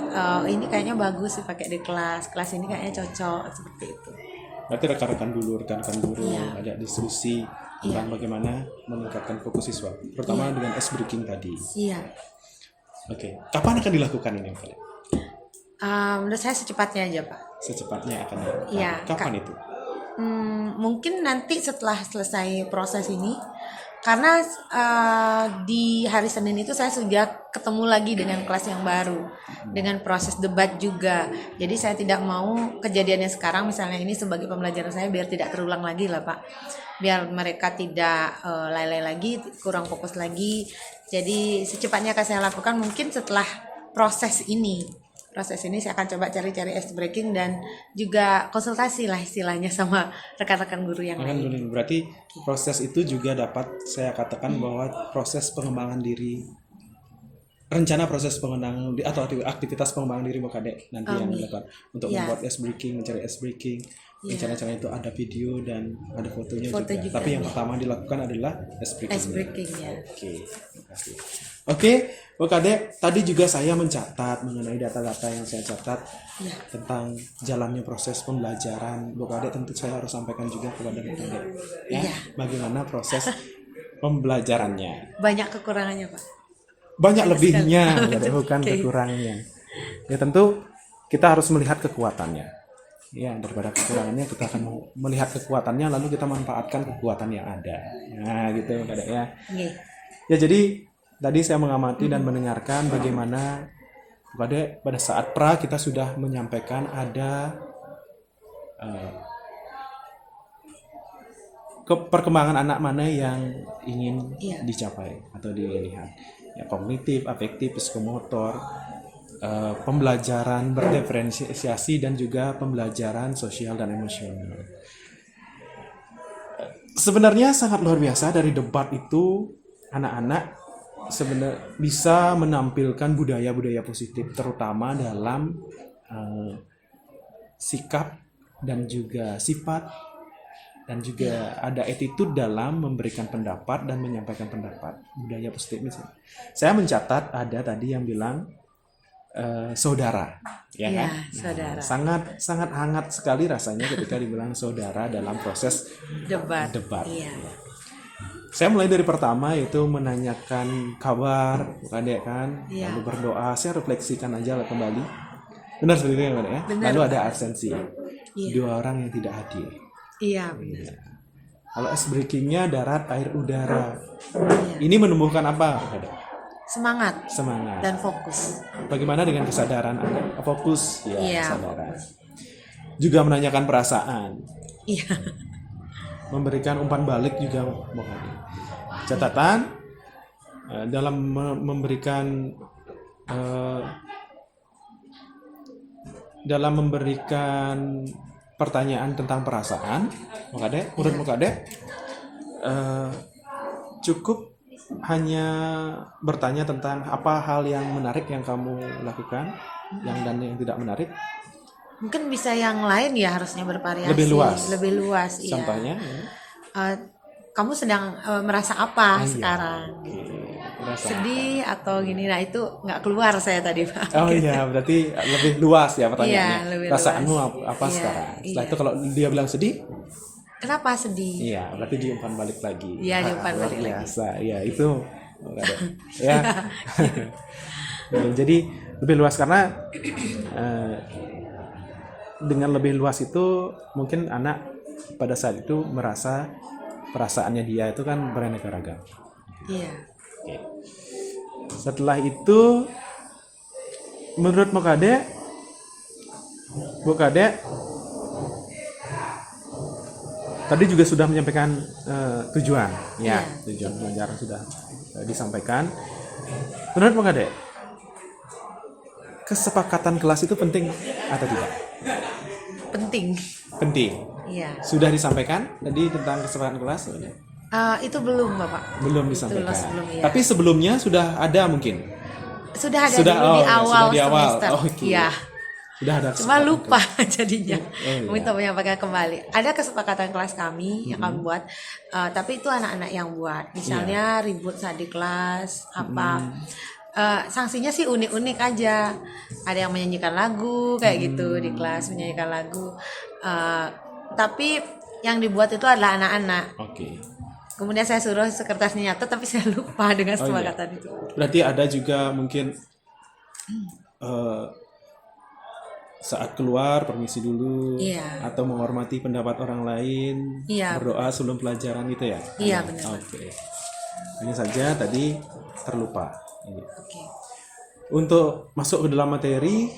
ini kayaknya bagus sih pakai di kelas ini kayaknya cocok, seperti itu. Berarti rekan-rekan guru ada diskusi tentang bagaimana meningkatkan fokus siswa, terutama dengan ice breaking tadi. Iya. Oke, kapan akan dilakukan ini, Pak? Menurut saya secepatnya aja, Pak. Secepatnya akan dilakukan. Iya, Kapan itu? Mungkin nanti setelah selesai proses ini, karena di hari Senin itu saya sudah ketemu lagi dengan kelas yang baru, dengan proses debat juga. Jadi saya tidak mau kejadiannya sekarang, misalnya ini sebagai pembelajaran saya biar tidak terulang lagi lah Pak. Biar mereka tidak lalai lagi, kurang fokus lagi. Jadi secepatnya akan saya lakukan mungkin setelah proses ini. proses ini saya akan coba cari-cari ice breaking dan juga konsultasi lah istilahnya sama rekan-rekan guru yang Kan lain. berarti proses itu juga dapat saya katakan bahwa proses pengembangan diri, rencana proses pengembangan atau aktivitas pengembangan diri Mokade nanti yang dilakukan untuk Ya. membuat ice breaking, mencari ice breaking. Rencana-rencana itu ada video dan ada fotonya Foto juga. juga, Tapi yang ya. pertama dilakukan adalah ice breaking. Ice breaking ya. Oke, terima kasih. Oke, Mokade, tadi juga saya mencatat mengenai data-data yang saya catat Ya. tentang jalannya proses pembelajaran. Mokade tentu saya harus sampaikan juga kepada Mokade ya, Iya. bagaimana proses pembelajarannya. Banyak kekurangannya Pak. Banyak lebihnya, sekali. bukan Oke. kekurangannya. Ya tentu kita harus melihat kekuatannya. Ya, daripada kekurangannya kita akan melihat kekuatannya lalu kita manfaatkan kekuatan yang ada. Nah, gitu Mokade ya. Nggih. Ya jadi tadi saya mengamati dan mendengarkan bagaimana pada saat pra kita sudah menyampaikan ada perkembangan anak mana yang ingin Iya. dicapai atau dilihat. Ya, kognitif, afektif, psikomotor, pembelajaran berdiferensiasi dan juga pembelajaran sosial dan emosional. Sebenarnya sangat luar biasa dari debat itu anak-anak sebenarnya bisa menampilkan budaya-budaya positif terutama dalam sikap dan juga sifat dan juga ada attitude dalam memberikan pendapat dan menyampaikan pendapat. Budaya positif misalnya. Saya mencatat ada tadi yang bilang saudara, ya Iya, kan? saudara. Sangat hangat sekali rasanya ketika dibilang saudara dalam proses Debat. debat. Iya. Saya mulai dari pertama yaitu menanyakan kabar, Mokade kan, Iya. lalu berdoa. Saya refleksikan aja lah kembali. Benar seperti itu ya, Mokade ya. Benar, Lalu Pak. ada absensi, Iya. 2 orang yang tidak hadir. Iya benar. Kalau ice breakingnya darat, air, udara. Iya. Ini menumbuhkan apa, Mokade? Semangat Semangat. dan fokus. Bagaimana dengan kesadaran Anda? Fokus, ya, Iya, kesadaran. Juga menanyakan perasaan, Iya. memberikan umpan balik juga Mokade. Catatan dalam memberikan pertanyaan tentang perasaan, Mokade, menurut Mokade cukup hanya bertanya tentang apa hal yang menarik yang kamu lakukan, dan yang tidak menarik. Mungkin bisa yang lain ya, harusnya bervariasi. Lebih luas. Lebih luas, iya. Contohnya, ya. Kamu sedang merasa apa Iya. sekarang? Oke, perasaan. Sedih atau gini? Nah itu nggak keluar saya tadi Pak. Oh iya, berarti lebih luas ya pertanyaannya. Iya, lebih Perasaanmu luas. apa Iya, sekarang? Setelah iya. itu kalau dia bilang sedih, Kenapa sedih? iya, berarti diumpan balik lagi. Iya, diumpan Luar balik lagi. biasa. Iya, itu ada. Ya. Ya, jadi lebih luas karena dengan lebih luas itu mungkin anak pada saat itu merasa perasaannya dia itu kan beraneka ragam. Iya. Oke. Setelah itu menurut Mokade tadi juga sudah menyampaikan tujuan, ya, Iya. tujuan pembelajaran sudah disampaikan. Menurut Mokade, kesepakatan kelas itu penting atau tidak? Penting. Penting. Iya. Sudah disampaikan tadi tentang kesepakatan kelas? Itu belum Bapak. Belum Itu disampaikan. belum, iya. Tapi sebelumnya sudah ada mungkin. Sudah ada Sudah, dulu di ya, awal sudah di awal. semester. Oke. Iya. Sudah ada Cuma kesepakatan lupa kelas. jadinya. Oh, iya. Minta menyampaikan kembali. Ada kesepakatan kelas kami yang kami buat, tapi itu anak-anak yang buat. Misalnya Iya. ribut saat di kelas, apa. Sanksinya sih unik-unik aja. Ada yang menyanyikan lagu kayak gitu di kelas, menyanyikan lagu. Tapi yang dibuat itu adalah anak-anak. Oke. Kemudian saya suruh sekretarisnya nyatet, tapi saya lupa dengan Oh, iya. kesepakatan itu. Berarti ada juga mungkin saat keluar permisi dulu, Iya. atau menghormati pendapat orang lain, Iya. berdoa sebelum pelajaran gitu ya? Iya, benar. Oke. Hanya saja tadi terlupa. Ini. Oke. Untuk masuk ke dalam materi,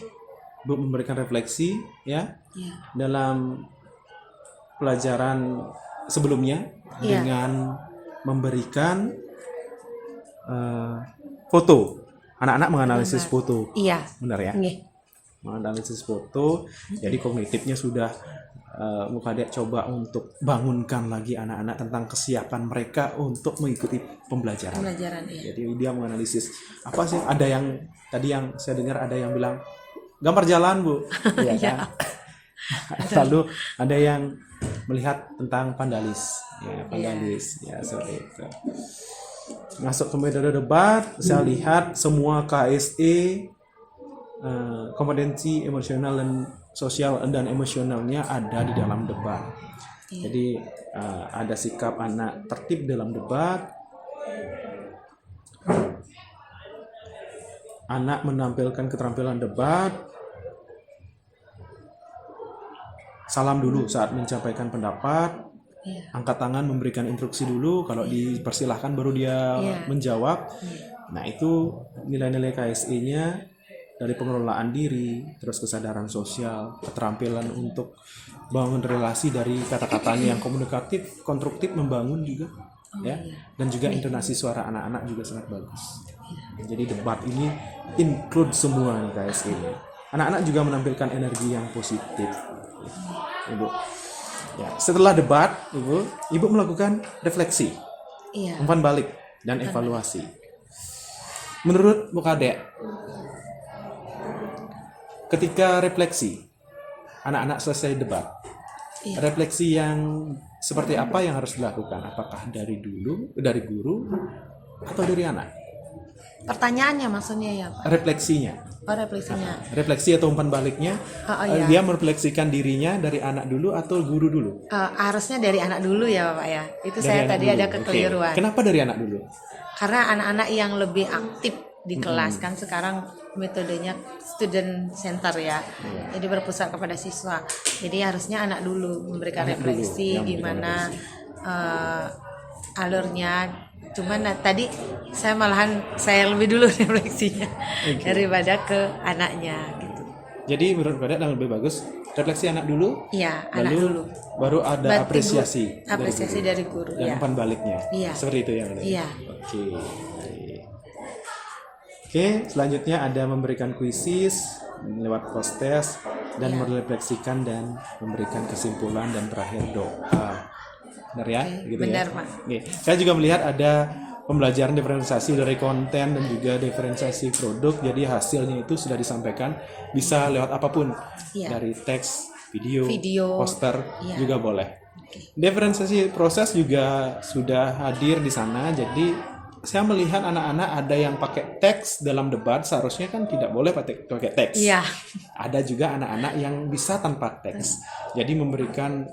Bu memberikan refleksi ya Iya. dalam pelajaran sebelumnya Iya. dengan memberikan foto. Anak-anak menganalisis Benar. foto, Iya. benar ya? Nggih. menganalisis foto. Jadi kognitifnya sudah Mukadek coba untuk bangunkan lagi anak-anak tentang kesiapan mereka untuk mengikuti pembelajaran. Iya. Jadi dia menganalisis apa sih, ada yang tadi yang saya dengar ada yang bilang gambar jalan Bu, ya kan? Lalu ada yang melihat tentang pandalis, ya seperti itu. Masuk ke metode debat, saya lihat semua KSE kompetensi emosional dan sosial dan emosionalnya ada di dalam debat. Jadi ada sikap anak tertib dalam debat, anak menampilkan keterampilan debat, salam dulu saat menyampaikan pendapat, angkat tangan memberikan instruksi dulu, kalau dipersilahkan baru dia menjawab. Nah itu nilai-nilai KSE-nya dari pengelolaan diri, terus kesadaran sosial, keterampilan untuk bangun relasi dari kata-katanya yang komunikatif, konstruktif, membangun juga, dan juga intonasi suara anak-anak juga sangat bagus. Jadi debat ini include semua nih KSE ini. Anak-anak juga menampilkan energi yang positif, Ibu. Ya, setelah debat, Ibu melakukan refleksi, umpan balik dan evaluasi. Menurut Mukadek, ketika refleksi, anak-anak selesai debat, refleksi yang seperti apa yang harus dilakukan? Apakah dari guru atau dari anak? Pertanyaannya maksudnya ya Pak? Refleksinya. Refleksi atau umpan baliknya, dia merefleksikan dirinya dari anak dulu atau guru dulu? Harusnya dari anak dulu ya Bapak ya. Itu dari saya tadi dulu. Ada kekeliruan. Kenapa dari anak dulu? Karena anak-anak yang lebih aktif di kelas kan sekarang metodenya student center ya. Jadi berpusat kepada siswa. Jadi harusnya anak dulu memberikan refleksi gimana alurnya. Cuman tadi saya lebih dulu refleksinya daripada ke anaknya gitu. Jadi menurut Badak yang lebih bagus refleksi anak dulu. Iya, anak dulu. Baru ada apresiasi dari guru. Dan umpan baliknya. Iya. Seperti itu ya. Iya. Oke, selanjutnya ada memberikan kuisis lewat post test dan merefleksikan dan memberikan kesimpulan dan terakhir doa. Benar ya? Gitu benar, ya? Pak. Oke. Saya juga melihat ada pembelajaran diferensiasi dari konten dan juga diferensiasi produk. Jadi hasilnya itu sudah disampaikan bisa lewat apapun. Dari teks, video, poster juga boleh. Diferensiasi proses juga sudah hadir di sana. Jadi saya melihat anak-anak ada yang pakai teks dalam debat, seharusnya kan tidak boleh pakai teks. Ada juga anak-anak yang bisa tanpa teks. Jadi memberikan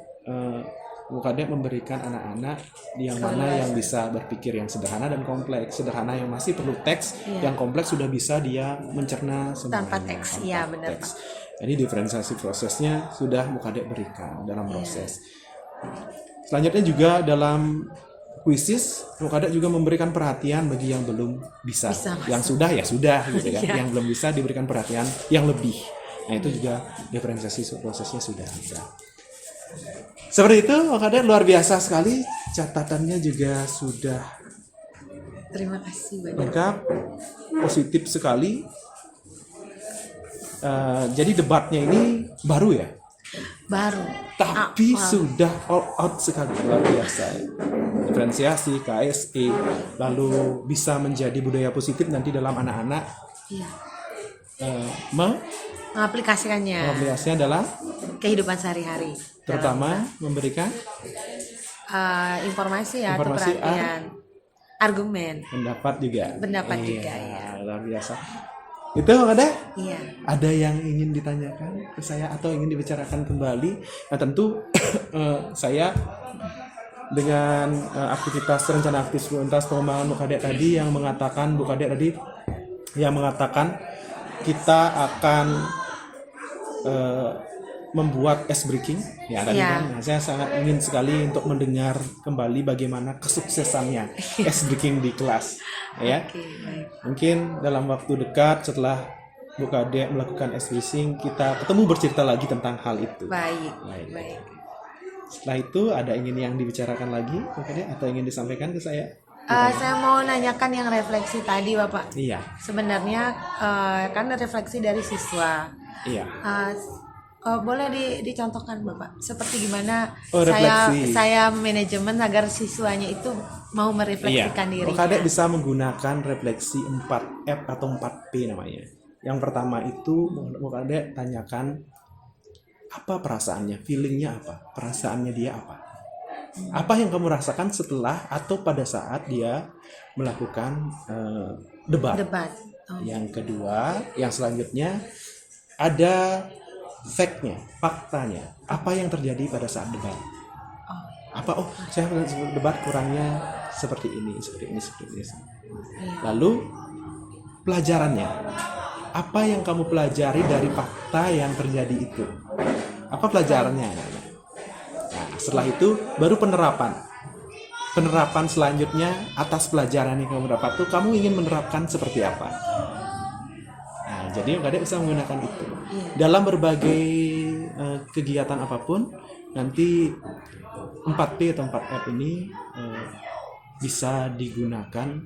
Mukadek memberikan anak-anak yang mana yang bisa berpikir yang sederhana dan kompleks. Sederhana yang masih perlu teks, yang kompleks sudah bisa dia mencerna semuanya. Tanpa teks, iya benar Pak. Jadi diferensiasi prosesnya sudah Mukadek berikan dalam proses. Selanjutnya juga dalam kuisis, Mukadek juga memberikan perhatian bagi yang belum bisa. Yang sudah ya sudah gitu kan. Yang belum bisa diberikan perhatian yang lebih. Nah itu juga diferensiasi prosesnya sudah ada. Seperti itu, Mukadek luar biasa sekali, catatannya juga sudah terima kasih banyak. Lengkap, positif sekali. Jadi debatnya ini baru ya? Baru. Tapi sudah all out sekali, luar biasa. Diferensiasi, KSE, lalu bisa menjadi budaya positif nanti dalam anak-anak. Mengaplikasikannya. Aplikasinya adalah kehidupan sehari-hari. Terutama memberikan informasi atau perhatian, argumen, pendapat juga ya. Luar biasa. Itu ada? Iya. Ada yang ingin ditanyakan ke saya atau ingin dibicarakan kembali? Nah tentu saya dengan aktivitas rencana aktivitas pengembangan Mukadek tadi yang mengatakan kita akan membuat ice breaking ya tadi kan. Nah, saya sangat ingin sekali untuk mendengar kembali bagaimana kesuksesannya ice breaking di kelas ya. Mungkin dalam waktu dekat setelah Mukadek melakukan ice breaking kita ketemu bercerita lagi tentang hal itu. Baik. Setelah itu ada yang dibicarakan lagi Mukadek atau ingin disampaikan ke saya? Saya mau nanyakan yang refleksi tadi Bapak. Iya. Sebenarnya kan refleksi dari siswa. Iya. Boleh dicontohkan Bapak seperti gimana Refleksi. saya manajemen agar siswanya itu mau merefleksikan Iya. dirinya. Kadek bisa menggunakan refleksi 4F atau 4P namanya. Yang pertama itu Kadek tanyakan apa perasaannya, feelingnya apa, perasaannya dia apa. Apa yang kamu rasakan setelah atau pada saat dia melakukan debat. Yang kedua, yang selanjutnya ada fact-nya, faktanya. Apa yang terjadi pada saat debat? Saya debat kurangnya seperti ini. Lalu pelajarannya. Apa yang kamu pelajari dari fakta yang terjadi itu? Apa pelajarannya? Nah, setelah itu baru penerapan. Penerapan selanjutnya atas pelajaran yang kamu dapat tuh kamu ingin menerapkan seperti apa? Nah, jadi Kadek bisa menggunakan itu dalam berbagai kegiatan apapun. Nanti 4P atau 4F ini bisa digunakan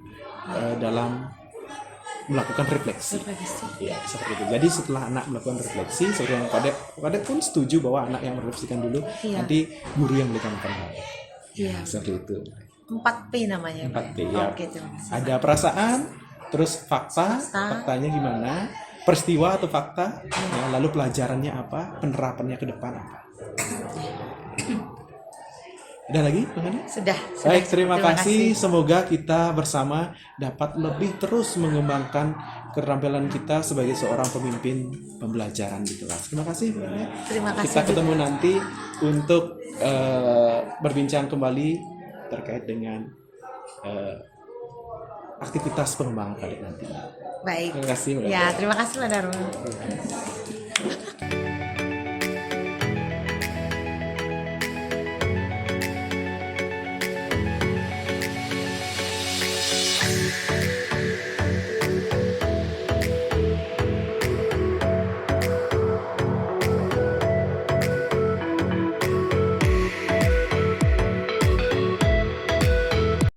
dalam melakukan refleksi. Ya, seperti itu. Jadi setelah anak melakukan refleksi, seperti yang Kadek pun setuju bahwa anak yang merefleksikan dulu, nanti guru yang berikan pendapat. Ya, seperti itu. 4P namanya. 4P ya. Oke, terima kasih. Ada perasaan, terus faktanya gimana, peristiwa atau fakta, ya, lalu pelajarannya apa, penerapannya ke depan apa. Udah lagi, Bang Ade? Sudah. Baik, terima kasih. Semoga kita bersama dapat lebih terus mengembangkan keterampilan kita sebagai seorang pemimpin pembelajaran di kelas. Terima kasih, Bang Ade. Terima kasih. Kita ketemu nanti untuk berbincang kembali terkait dengan aktivitas pengembangan Kadek nanti. Baik. Terima kasih, Mbak. Ya, terima kasih Mbak Darul.